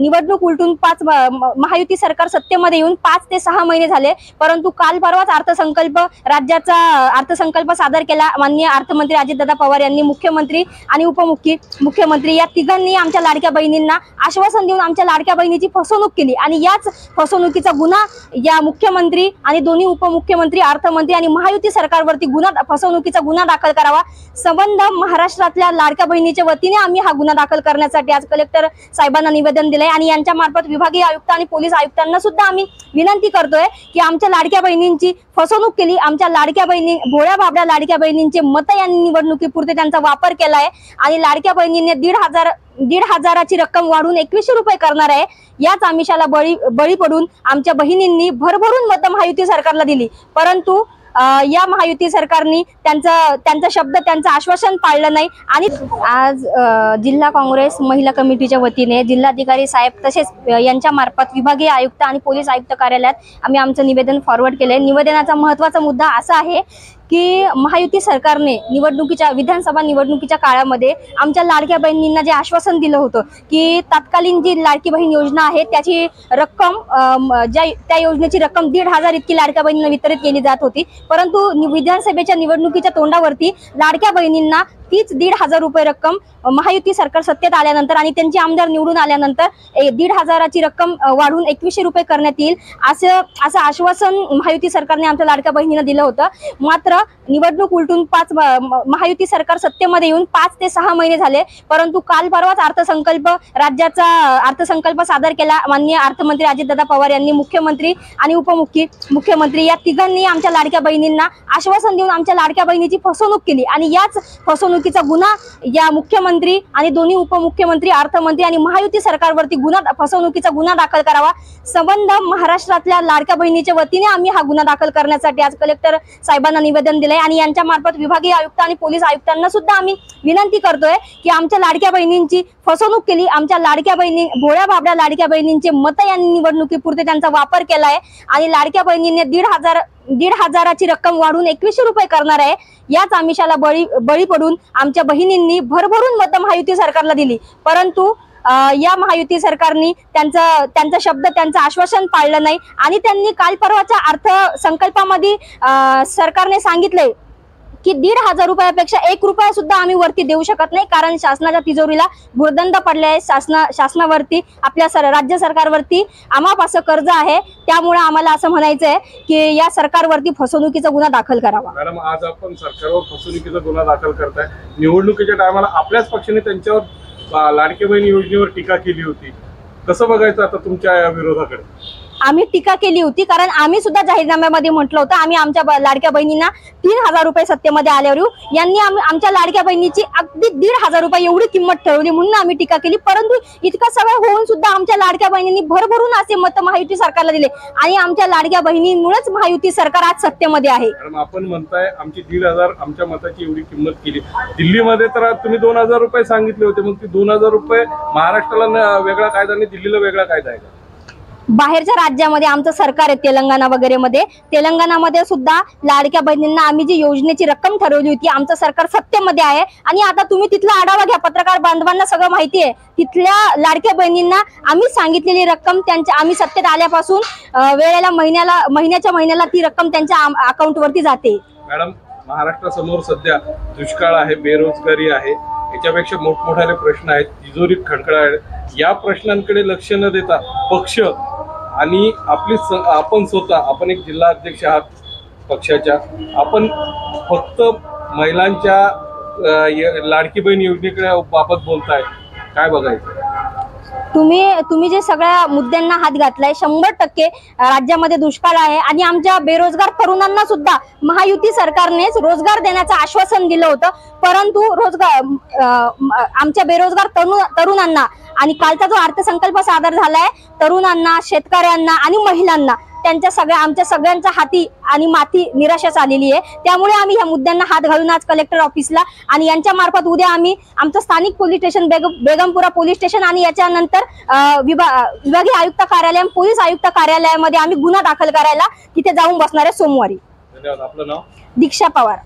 निवडणूक उलटून महायुती सरकार सत्तेमध्ये येऊन 5 ते 6 महिने झाले, परंतु काल परवाच राज्याचा अर्थसंकल्प सादर केला माननीय अर्थमंत्री अजितदादा पवार यांनी। मुख्यमंत्री आणि उपमुख्यमंत्री या तिघांनी आमच्या लाडक्या बहिणींना आश्वासन देऊन आमच्या लाडक्या बहिणीची फसवणूक केली आणि याच फसवणुकीचा गुन्हा या मुख्यमंत्री आणि दोन्ही उपमुख्यमंत्री, अर्थमंत्री आणि महायुती सरकारवरती फसवणुकीचा गुन्हा दाखल करावा। संबंध महाराष्ट्रातल्या लाडक्या बहिणीच्या वतीने आम्ही हा गुन्हा दाखल करण्यासाठी आज कलेक्टर साहेबांना निवेदन दिले आणि यांच्या मार्फत विभागीय आयुक्त आणि पोलीस आयुक्तांना सुद्धा आम्ही विनंती करतोय की आमच्या लाडक्या बहिणींची फसवणूक केली, आमच्या लाडक्या बहिणी भोळ्या बाबड्या लाडक्या बहिणींचे मत यांनी निवडणुकीपुरते त्यांचा वापर केलाय आणि लाडक्या बहिणींनी 1,500ची रक्कम वाढून 2100 रुपये करणार आहे। याच आमिषाला बळी पडून आमच्या बहिणींनी भरभरून मत महायुती सरकारला दिली, परंतु या महायुती सरकारने त्यांचा शब्द, त्यांचं आश्वासन पाळलं नाही। आणि आज जिल्हा काँग्रेस महिला कमिटीच्या वतीने जिल्हाधिकारी साहेब तसेच यांच्या मार्फत विभागीय आयुक्त आणि पोलीस आयुक्त कार्यालयात आम्ही आमचं निवेदन फॉरवर्ड केले। निवेदनाचा महत्त्वाचा मुद्दा असा आहे की महायुती सरकारने विधानसभा निवडणुकीच्या काळामध्ये आमच्या लाडक्या बहिणींना जे आश्वासन दिलं होतं की तत्कालीन जी लाडकी बहीण योजना आहे त्याची रक्कम त्या योजनेची रक्कम 1,500 इतकी लाडक्या बहिणींना वितरित केली जात होती, परंतु विधानसभेच्या निवडणुकीच्या तोंडावरती लाडक्या बहिणींना तीच 1,500 रुपये रक्कम महायुती सरकार सत्तेत आल्यानंतर आणि त्यांचे आमदार निवडून आल्यानंतर 1,500ची रक्कम वाढून 2100 रुपये करण्यात येईल असं आश्वासन महायुती सरकारने आमच्या लाडक्या बहिणींना दिलं होतं। मात्र निवडणूक उलटून महायुती सरकार सत्तेमध्ये येऊन 5 ते 6 महिने झाले, परंतु काल परवाच राज्याचा अर्थसंकल्प सादर केला माननीय अर्थमंत्री अजितदादा पवार यांनी। मुख्यमंत्री आणि उपमुख्यमंत्री या तिघांनी आमच्या लाडक्या बहिणींना आश्वासन देऊन आमच्या लाडक्या बहिणीची फसवणूक केली आणि याच फसवणुकीचा गुन्हा या मुख्यमंत्री आणि दोन्ही उपमुख्यमंत्री, अर्थमंत्री आणि महायुती सरकारवरती फसवणुकीचा गुन्हा दाखल करावा। संबंध महाराष्ट्रातल्या लाडक्या बहिणीच्या वतीने आम्ही हा गुन्हा दाखल करण्यासाठी आज कलेक्टर साहेबांना निवेदन दिले आणि यांच्या मार्फत विभागीय आयुक्त आणि पोलीस आयुक्तांना सुद्धा आम्ही विनंती करतोय की आमच्या लाडक्या बहिणींची फसवणूक केली, आमच्या लाडक्या बहिणी भोळ्या बाबड्या लाडक्या बहिणींचे मत यांनी निवडणुकीपुरते त्यांचा वापर केलाय आणि लाडक्या बहिणींनी 1,500ची रक्कम वाढून 2100 रुपये करणार आहे। याच आमिषाला बळी पडून आमच्या बहिणींनी भरभरून मत महायुती सरकारला दिली, परंतु या महायुती सरकारने त्यांचा शब्द, त्यांचं आश्वासन पाळलं नाही आणि त्यांनी काल परवाच्या अर्थसंकल्पामध्ये सरकारने सांगितलंय की 1,500 रुपयापेक्षा 1 रुपया सुद्धा आम्ही वरती देऊ शकत नाही, कारण शासनाच्या तिजोरीला भुर्दंड पडले आहे। शासनावरती आपल्या राज्य सरकारवरती आम्हापासून कर्ज आहे, त्यामुळे आम्हाला असं म्हणायचं आहे की या सरकारवरती फसवणुकीचा गुन्हा दाखल करावा। मॅडम, आज आपण सरकारवर फसवणुकीचा गुन्हा दाखल करताय। निवडणुकीच्या टायमाला आपल्याच पक्षाने त्यांच्यावर लाडकी बहीण योजनेवर टीका केली होती, कसं बघायचं आता तुमच्या या विरोधाकडे? आम्ही टीका केली होती कारण आम्ही सुद्धा जाहीरनाम्यामध्ये म्हटलं होतं आम्ही आमच्या लाडक्या बहिणींना 3,000 रुपये सत्तेमध्ये आल्यावर यांनी आमच्या लाडक्या बहिणीची अगदी 1,500 रुपये एवढी किंमत ठरवली म्हणून आम्ही टीका केली, परंतु इतका सगळं होऊन सुद्धा आमच्या लाडक्या बहिणींनी भरभरून असे मत महायुती सरकारला दिले आणि आमच्या लाडक्या बहिणींमुळेच महायुती सरकार आज सत्तेमध्ये आहे। आपण म्हणताय आमची 1,500 आमच्या मताची एवढी किंमत केली, दिल्लीमध्ये तर तुम्ही 2,000 रुपये सांगितले होते, मग ती 2,000 रुपये महाराष्ट्राला वेगळा कायदा आणि दिल्लीला वेगळा कायदा आहे का? बाहेरच्या राज्यामध्ये आमचं सरकार आहे तेलंगणा वगैरे मध्ये, तेलंगणामध्ये सुद्धा लाडक्या बहिणींना आम्ही जी योजनेची रक्कम ठरवली होती आमचं सरकार सत्तेमध्ये आहे आणि आता तुम्ही तिथला आढावा घ्या, पत्रकार बांधवांना सगळं माहिती आहे। तिथल्या लाडक्या बहिणींना आम्ही सांगितलेली रक्कम आम्ही सत्तेत आल्यापासून महिन्याच्या महिन्याला ती रक्कम त्यांच्या अकाउंटवरती जाते। मॅडम, महाराष्ट्रासमोर सध्या दुष्काळ आहे, बेरोजगारी आहे, याच्यापेक्षा मोठमोठाले प्रश्न आहेत, तिजोरीत खडखडाट, या प्रश्नांकडे लक्ष न देता पक्ष आणि आपण स्वतः, आपण एक जिल्हा अध्यक्ष आहात पक्षाच्या, आपण फक्त महिलांच्या लाडकी बहीण योजनेकडे बाबत बोलताय, काय बघायचं? तुम्ही जे सगळ्या मुद्द्यांना हात घातलाय, 100% राज्यामध्ये दुष्काळ आहे आणि आमच्या बेरोजगार तरुणांना सुद्धा महायुती सरकारनेच रोजगार देण्याचं आश्वासन दिलं होतं, परंतु आमच्या बेरोजगार तरुणांना आणि कालचा जो अर्थसंकल्प सादर झालाय तरुणांना, शेतकऱ्यांना आणि महिलांना आमच्या सगळ्यांच्या हाती आणि माती निराशाच आलेली आहे। त्यामुळे आम्ही या मुद्द्यांना हात घालून आज कलेक्टर ऑफिसला आणि यांच्या मार्फत उद्या आम्ही आमचं स्थानिक police station Begumpura police station आणि याच्यानंतर विभागीय आयुक्त कार्यालय, पोलीस आयुक्त कार्यालयामध्ये आम्ही गुन्हा दाखल करायला तिथे जाऊन बसणार आहे सोमवारी। धन्यवाद। आपलं नाव? दीक्षा पवार।